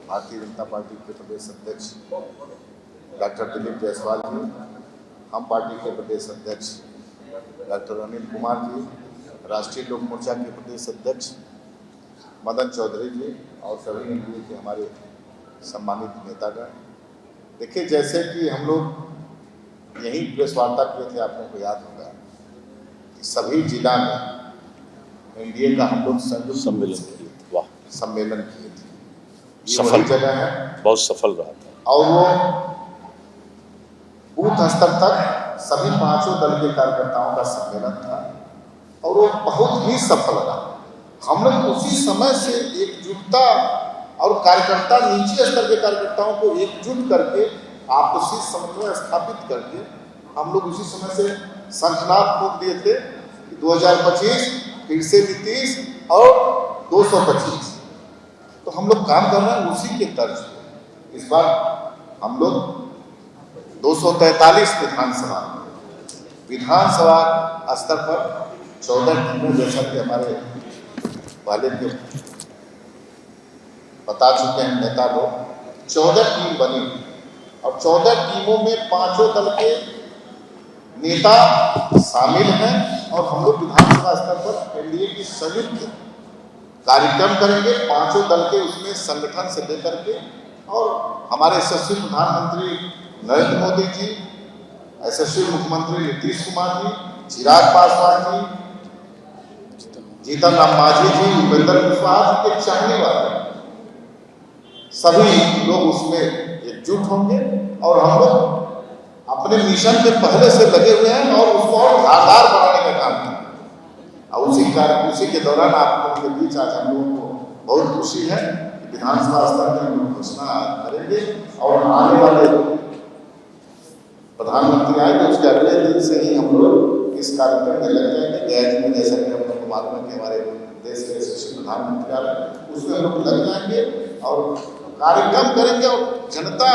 Bharatiya Janata party के प्रदेश अध्यक्ष doctor Dilip Jaiswal जी, हम पार्टी के प्रदेश अध्यक्ष डॉक्टर अनिल कुमार जी, राष्ट्रीय लोक मोर्चा के प्रदेश अध्यक्ष मदन चौधरी जी और सभी एनडीए के हमारे सम्मानित नेतागण। देखिए, जैसे कि हम लोग यही प्रेस वार्ता किए थे, आप लोगों को याद होगा कि सभी जिला में एनडीए का हम लोग संयुक्त सम्मेलन किए थे। ये वही जगह है, बहुत सफल रहा था और वो बूथ स्तर तक सभी पांचों दल के कार्यकर्ताओं का सम्मेलन था और वो बहुत ही सफल रहा। हम लोग उसी समय से एकजुटता और कार्यकर्ता नीचे स्तर के कार्यकर्ताओं को एकजुट करके आपसी समन्वय स्थापित करके हम लोग उसी समय से शंखनाद फूंक दिए थे कि 2025 फिर से नीतीश और 225। तो हम लोग काम कर रहे हैं उसी के तर्ज पे। इस बार हम लोग 243 विधानसभा स्तर पर 14 टीमों, जैसा कि हमारे वाले के बता चुके हैं नेता लोग, 14 टीम बनी और 14 टीमों में पांचों दल के नेता शामिल हैं और हम लोग विधानसभा स्तर पर एनडीए की संयुक्त कार्यक्रम करेंगे, पांचों दल के उसमें संगठन से लेकर के। और हमारे यशस्वी प्रधानमंत्री नरेंद्र मोदी जी, यशस्वी मुख्यमंत्री नीतीश कुमार जी, चिराग पासवान जी, जीतन राम मांझी जी, उपेंद्र कुशवाहा जी के चाहने वाले सभी लोग उसमें एकजुट होंगे और हम लोग अपने मिशन पे पहले से लगे हुए हैं और उसको और धारदार बनाने का काम करेंगे। और उसी के दौरान आप लोगों के बीच आज हम लोगों को बहुत खुशी है कि विधानसभा स्तर पर हम लोग घोषणा करेंगे और आने वाले प्रधानमंत्री आएंगे उसके अगले दिन से ही हम लोग इस कार्यक्रम में लग जाएंगे। गया जी में जैसा कि हम लोग को मालूम है कि हमारे देश के यशस्वी प्रधानमंत्री आ रहे हैं, उसमें हम लोग लग जाएंगे और कार्यक्रम करेंगे और जनता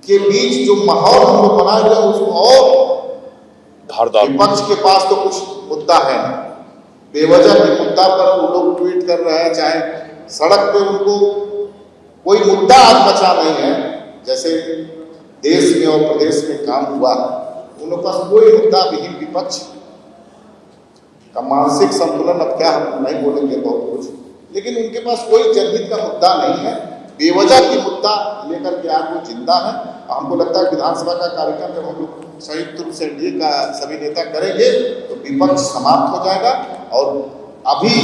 के बीच जो माहौल हम लोग बनाए हुए उसको और विपक्ष के पास तो कुछ मुद्दा है ना, बेवजह के मुद्दा पर वो लोग ट्वीट कर रहे हैं, चाहे सड़क पे उनको कोई मुद्दा आज बचा नहीं है। जैसे देश में और प्रदेश में काम हुआ, उनके पास कोई मुद्दा विहीन विपक्ष का मानसिक संतुलन, अब क्या हम नहीं बोलेंगे बहुत कुछ, लेकिन उनके पास कोई जनहित का मुद्दा नहीं है, बेवजह की मुद्दा लेकर के आज वो जिंदा है। हमको लगता है विधानसभा का कार्यक्रम जब हम लोग संयुक्त रूप से एनडीए का सभी नेता करेंगे तो विपक्ष समाप्त हो जाएगा। और अभी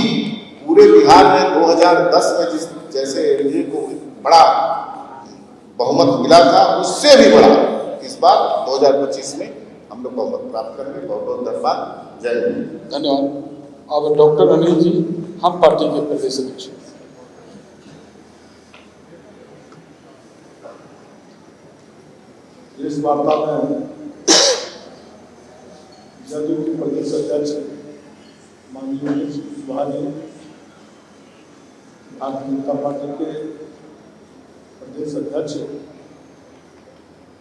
पूरे बिहार में 2010 में जैसे एनडीए को बड़ा बहुमत मिला था, उससे भी बड़ा इस बार 2025 में हम लोग बहुमत प्राप्त करेंगे। बहुत बहुत धन्यवाद। जय हिंद। धन्यवाद। अब डॉक्टर अनिल जी, हम पार्टी के प्रदेश अध्यक्ष। इस वार्ता में जदयू के प्रदेश अध्यक्ष माननीय नीतीश कुमार जी, भारतीय जनता पार्टी के प्रदेश अध्यक्ष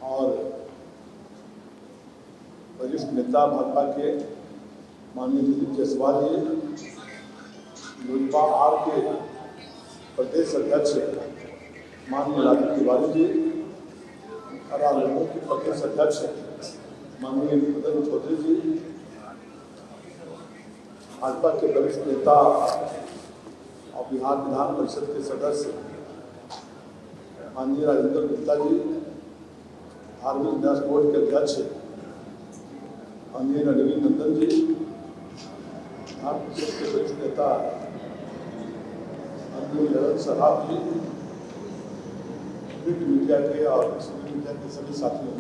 और वरिष्ठ नेता भाजपा के माननीय दिलीप जायसवाल जी, लोजपा आर के प्रदेश अध्यक्ष माननीय राजू तिवारी जी, लोगों के प्रदेश अध्यक्ष माननीय मदन चौधरी जी, भाजपा के वरिष्ठ नेता और बिहार विधान परिषद के सदस्य माननीय राजेंद्र गुप्ता जी, धार्मिक न्यास बोर्ड के अध्यक्ष माननीय नवीन नंदन जी, विधान परिषद के वरिष्ठ नेता माननीय ललन सराफ जी, प्रिंट मीडिया के और सोशल मीडिया के सभी साथियों,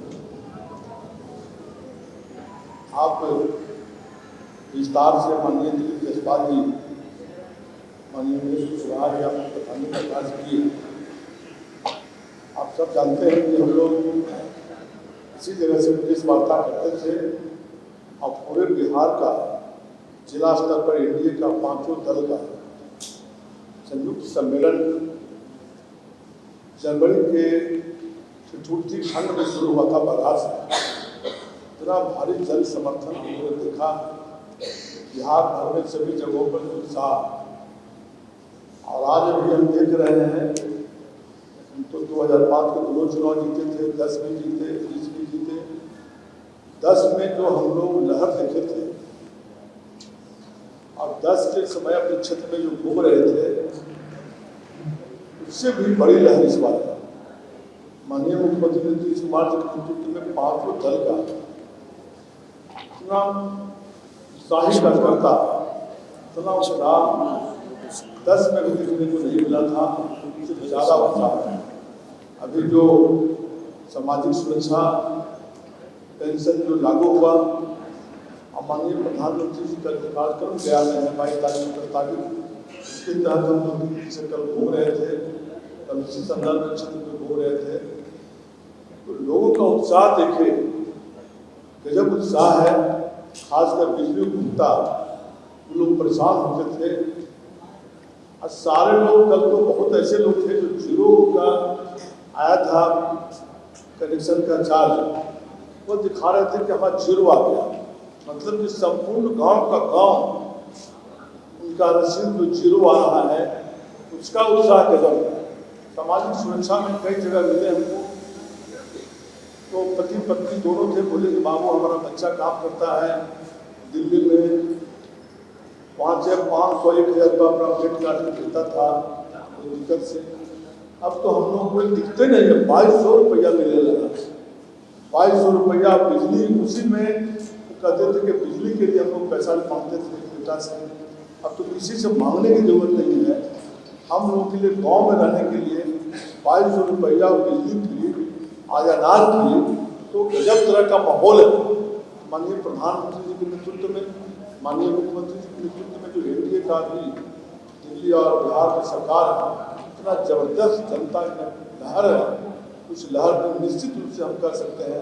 आप विस्तार से माननीय दिलीप जायसवाल जी, माननीय नीतीश कुमार जी आपने बताने का प्रयास किए। आप सब जानते हैं कि हम लोग इसी जगह से प्रेस वार्ता करते थे और पूरे बिहार का जिला स्तर पर एनडीए का पांचों दल का संयुक्त सम्मेलन जनवरी के चतुर्थी खंड में शुरू हुआ था बगहा से। इतना भारी जन समर्थन हमने देखा, बिहार भर में सभी जगहों पर उत्साह। और आज अभी हम देख रहे हैं 2005 के 2 चुनाव जीते थे, 10 में जीते, 20 में जीते। 10 में जो हम लोग लहर देखे थे और 10 के समय अपने क्षेत्र में जो घूम रहे थे, उससे भी बड़ी लहर इस बार है। माननीय मुख्यमंत्री नीतीश कुमार जी के नेतृत्व में 5 दल का इतना उत्साही कार्यकर्ता, इतना उत्साह 10 में भी देखने को नहीं मिला था, उससे ज़्यादा उत्साह है। अभी जो सामाजिक सुरक्षा पेंशन जो लागू हुआ, माननीय प्रधानमंत्री जी का कार्यक्रम गया है 22 तारीख को प्रस्तावित, उसके तहत हम लोग दिल्ली से कल घूम रहे थे, कल इसी संदर्भ में क्षेत्र में घूम रहे थे, तो लोगों का उत्साह देखे, गजब उत्साह है। खासकर बिजली उपभोक्ता लोग परेशान होते थे और सारे लोग, कल तो बहुत ऐसे लोग थे जो जीरो का आया था कनेक्शन का चार्ज, वो दिखा रहे थे कि हमारा जीरो आ गया, मतलब कि संपूर्ण गांव का गांव उनका रसीद जो जीरो आ रहा है, उसका उत्साह गजब है। सामाजिक सुरक्षा में कई जगह मिले हमको, तो पति पत्नी दोनों थे, बोले कि बाबू हमारा बच्चा काम करता है दिल्ली में, वहाँ से 500-1000 रुपये अपना पेट काट के देता था कोई दिक्कत से। अब तो हम लोग कोई दिखते नहीं है, 2200 रुपया मिलने लगा, 2200 रुपया बिजली। उसी में कहते थे कि बिजली के लिए हम लोग पैसा मांगते थे बेटा से, अब तो किसी से मांगने की जरूरत नहीं है। हम लोगों के लिए गांव में रहने के लिए 2200 रुपया बिजली फ्री, आज अनाज फ्री, तो गजब तरह का माहौल है। माननीय प्रधानमंत्री जी के नेतृत्व में, माननीय मुख्यमंत्री जी के नेतृत्व में जो एनडीए का भी दिल्ली और बिहार की सरकार है, इतना जबरदस्त जनता की लहर है, उस लहर को निश्चित रूप से हम कर सकते हैं।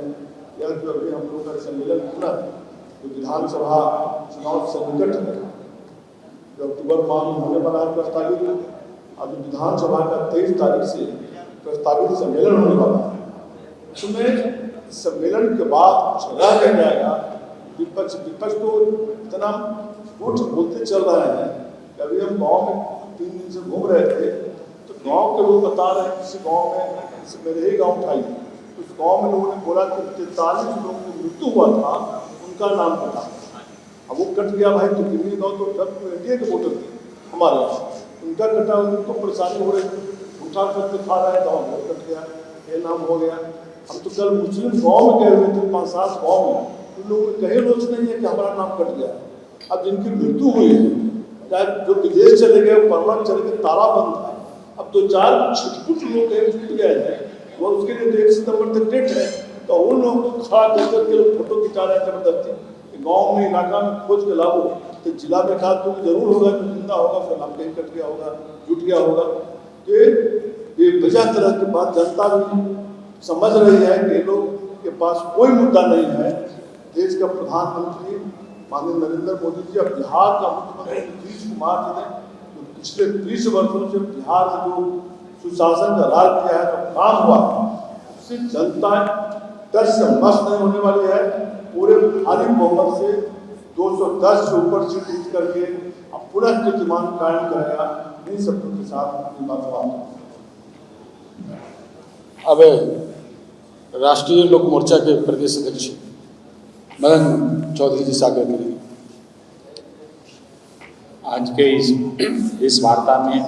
यह जो अभी हम लोग का सम्मेलन पूरा जो विधानसभा चुनाव से निकट है, जो अक्टूबर माह में होने वाला है प्रस्तावित, अब विधानसभा का 23 तारीख से प्रस्तावित सम्मेलन होने वाला है, उसमें सम्मेलन के बाद कुछ रह नहीं जाएगा। विपक्ष तो इतना झूठ बोलते चल रहे हैं कि अभी हम गांव में 3 दिन से घूम रहे थे, तो गांव के लोग बता रहे हैं, किसी गांव में, मेरे ही गांव उठाई, उस गांव में लोगों ने बोला कि 43 लोगों की मृत्यु हुआ था, उनका नाम कटा। अब वो कट गया भाई, तो कितने गाँव तो सब एनडीए के वोटर थे हमारे यहाँ, उनका कटा, उनको परेशानी हो रही थी, उठा कर खा रहा है, गाँव में कट गया, ये नाम हो गया। हम तो कल मुस्लिम गाँव में गए हुए थे, 5-7 गाँव में, उन लोगों को कहीं रोज नहीं है कि हमारा नाम कट गया। अब जिनकी मृत्यु हुई है, चाहे जो विदेश चले गए, परमान चले गए, ताला बंद था, अब 2-4 छिटपुट लोग कहीं छूट गए हैं, वो उसके लिए 1 सितंबर तक डेट है, तो उन लोगों को खड़ा कर के लोग फोटो खिंचा रहे हैं जबरदस्ती। गाँव में, इलाका में खोज के लाओ, तो जिला में कहा तो जरूर होगा, जो जिंदा होगा फिर नाम कहीं कट गया होगा, जुट गया होगा। ये वजह तरह की बात जनता भी समझ रही है कि लोग के पास कोई मुद्दा नहीं है। देश का प्रधानमंत्री माननीय नरेंद्र मोदी जी और बिहार का मुख्यमंत्री नीतीश कुमार जी ने जो पिछले 20 वर्षों से बिहार में जो सुशासन का राज किया है, जो काम हुआ, उससे जनता दस से मस्त नहीं होने वाली है। पूरे भारी बहुमत से 210 से ऊपर सीट जीत करके अब पुनः कीर्तिमान कायम करेगा। इन सबों के साथ बात अब राष्ट्रीय लोक मोर्चा के प्रदेश अध्यक्ष मदन चौधरी जी सागर करेंगे। आज के इस वार्ता में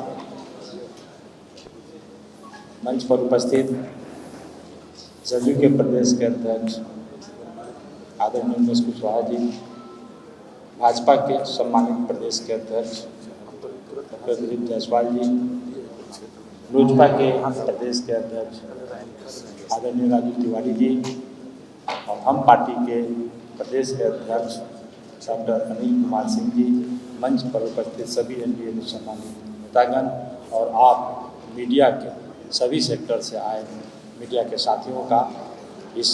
मंच पर उपस्थित जदयू के प्रदेश के अध्यक्ष आदरणीय उमेश कुशवाहा जी, भाजपा के सम्मानित प्रदेश के अध्यक्ष डॉक्टर दिलीप जायसवाल जी, लोजपा के प्रदेश के अध्यक्ष आदरणीय राजू तिवारी जी और हम पार्टी के प्रदेश के अध्यक्ष डॉक्टर अनिल कुमार सिंह जी, मंच पर उपस्थित सभी एनडीए के सम्मानित नेतागण और आप मीडिया के सभी सेक्टर से आए मीडिया के साथियों का इस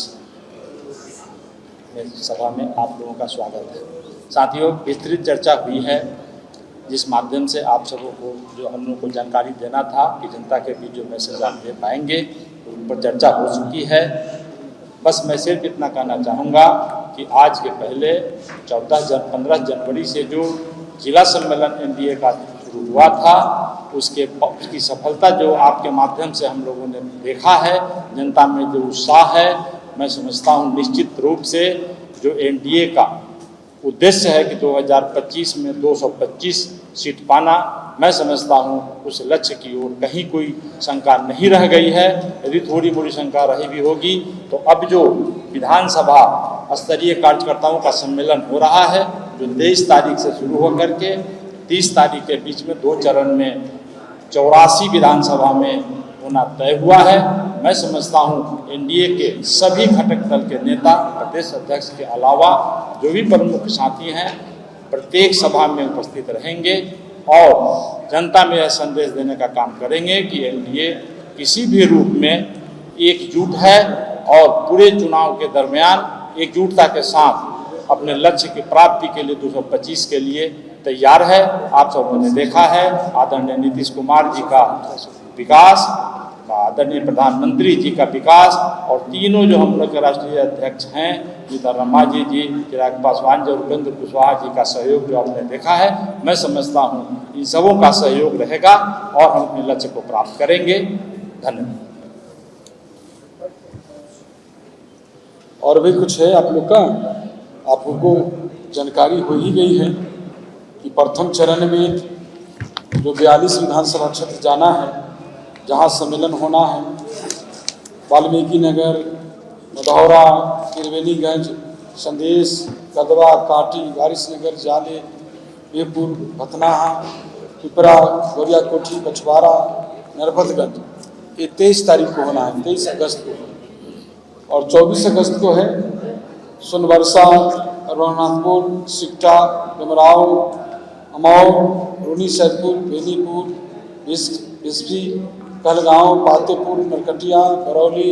सभा में आप लोगों का स्वागत है। साथियों, विस्तृत चर्चा हुई है जिस माध्यम से आप सबों को जो हम लोग को जानकारी देना था कि जनता के बीच जो मैसेज आप दे पाएंगे उन पर चर्चा हो चुकी है। बस मैं सिर्फ इतना कहना चाहूँगा कि आज के पहले 15 जनवरी से जो जिला सम्मेलन एनडीए का शुरू शुरू हुआ था उसकी सफलता जो आपके माध्यम से हम लोगों ने देखा है, जनता में जो उत्साह है, मैं समझता हूँ निश्चित रूप से जो एनडीए का उद्देश्य है कि 2025 में 225 सीट पाना, मैं समझता हूँ उस लक्ष्य की ओर कहीं कोई शंका नहीं रह गई है। यदि थोड़ी मोड़ी शंका रही भी होगी तो अब जो विधानसभा स्तरीय कार्यकर्ताओं का सम्मेलन हो रहा है जो 23 तारीख से शुरू होकर के 30 तारीख के बीच में 2 चरण में 84 विधानसभा में होना तय हुआ है। मैं समझता हूँ एनडीए के सभी घटक दल के नेता, प्रदेश अध्यक्ष के अलावा जो भी प्रमुख साथी हैं, प्रत्येक सभा में उपस्थित रहेंगे और जनता में यह संदेश देने का काम करेंगे कि एनडीए किसी भी रूप में एकजुट है और पूरे चुनाव के दरमियान एकजुटता के साथ अपने लक्ष्य की प्राप्ति के लिए 225 के लिए तैयार है। आप सबों ने देखा है आदरणीय नीतीश कुमार जी का विकास, आदरणीय प्रधानमंत्री जी का विकास और तीनों जो हम लोग के राष्ट्रीय अध्यक्ष हैं जीतन मांझी जी, चिराग पासवान जी और उपेंद्र कुशवाहा जी का सहयोग जो आपने देखा है, मैं समझता हूँ इन सबों का सहयोग रहेगा और हम अपने लक्ष्य को प्राप्त करेंगे। धन्यवाद। और भी कुछ है आप लोग का, आपको जानकारी हो ही गई है कि प्रथम चरण में जो 42 विधानसभा क्षेत्र जाना है, जहां सम्मेलन होना है, वाल्मीकि नगर, मधौरा, त्रिवेणीगंज, संदेश, कदवा, काटी, वारिसनगर, जाले, बेपुर, भतनाहा, पिपरा, गोरिया कोठी, बछवाड़ा, नरपतगंज, ये 23 तारीख को होना है, 23 अगस्त को, और 24 अगस्त को है सोनबरसा, रघुनाथपुर, सिकटा, डमराव, अमौर, रूनी सैदपुर, बेनीपुर, बिस्फी, कहलगांव, पातेपुर, नरकटिया, बरौली,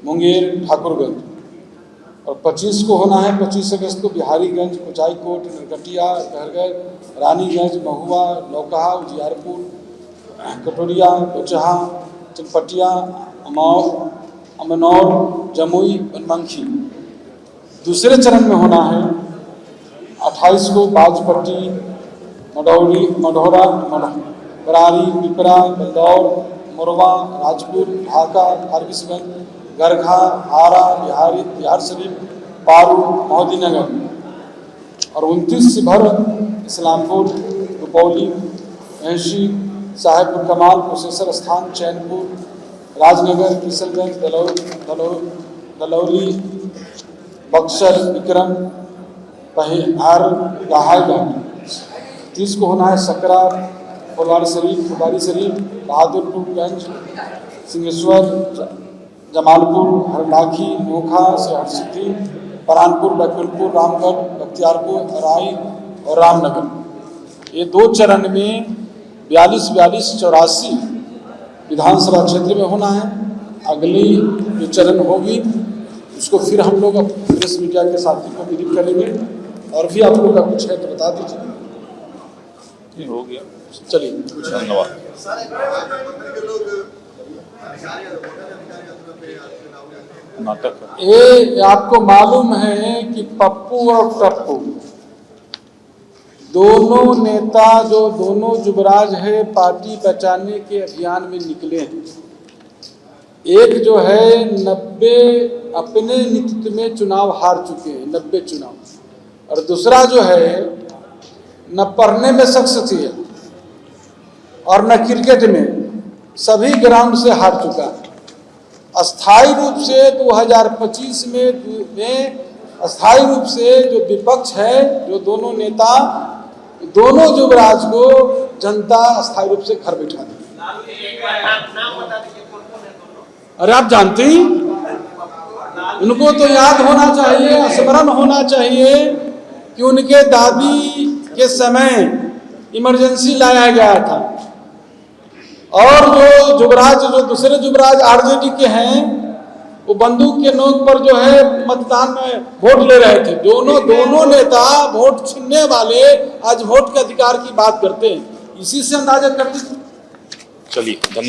मुंगेर, ठाकुरगंज, और 25 को होना है 25 अगस्त को बिहारीगंज, कुचाईकोट, नरकटिया, कहरगढ़, रानीगंज, महुआ, लौकहा, उजियारपुर, कटोरिया, कोचहा, चनपटिया, अमनौर, जमुई, बनमनखी। दूसरे चरण में होना है 28 को बाजपट्टी, मढ़ौरा, बरारी, पिपरा, बलदौर, मोरवा, राजपुर, ढाका, फारबिसगंज, गरखा, आरा, बिहार शरीफ, पारू, मोहदीनगर, और 29 से भर इस्लामपुर, रुपौली, महसी, साहेबपुर कमाल, कुशेश्वर स्थान, चैनपुर, राजनगर, किशनगंज, दलौली, बक्सर, विक्रम, पहाड़, लाहागंज। 30 को होना है सकरा, फुलवारी शरीफ, बहादुरपुरगंज, सिंहेश्वर, जमालपुर, हरलाखी, नोखा, हरसिद्धि, परानपुर, लखनपुर, रामगढ़, बख्तियारपुर, अराई और रामनगर। ये 2 चरण में 42-84 विधानसभा क्षेत्र में होना है। अगली जो चरण होगी उसको फिर हम लोग प्रेस मीडिया के साथी को ब्रीफ करेंगे, और भी आप लोगों का कुछ है तो बता दीजिए। हो गया, चलिए। धन्यवाद। नाटक ये आपको मालूम है कि पप्पू और टप्पू दोनों नेता जो दोनों जुबराज है पार्टी बचाने के अभियान में निकले हैं। एक जो है 90 अपने नेतृत्व में चुनाव हार चुके हैं, 90 चुनाव, और दूसरा जो है न पढ़ने में शख्सियत और न क्रिकेट में, सभी ग्राउंड से हार चुका है। अस्थायी रूप से 2025 में अस्थायी रूप से जो विपक्ष है, जो दोनों नेता, दोनों युवराज को जनता अस्थायी रूप से घर बैठा दी। अरे आप जानते ही, उनको तो याद होना चाहिए, स्मरण होना चाहिए कि उनके दादी के समय इमरजेंसी लाया गया था, और जो युवराज, जो दूसरे युवराज आरजेडी के हैं, वो बंदूक के नोक पर जो है मतदान में वोट ले रहे थे। दोनों नेता वोट छीनने वाले आज वोट के अधिकार की बात करते हैं। इसी से अंदाजा करते। चलिए।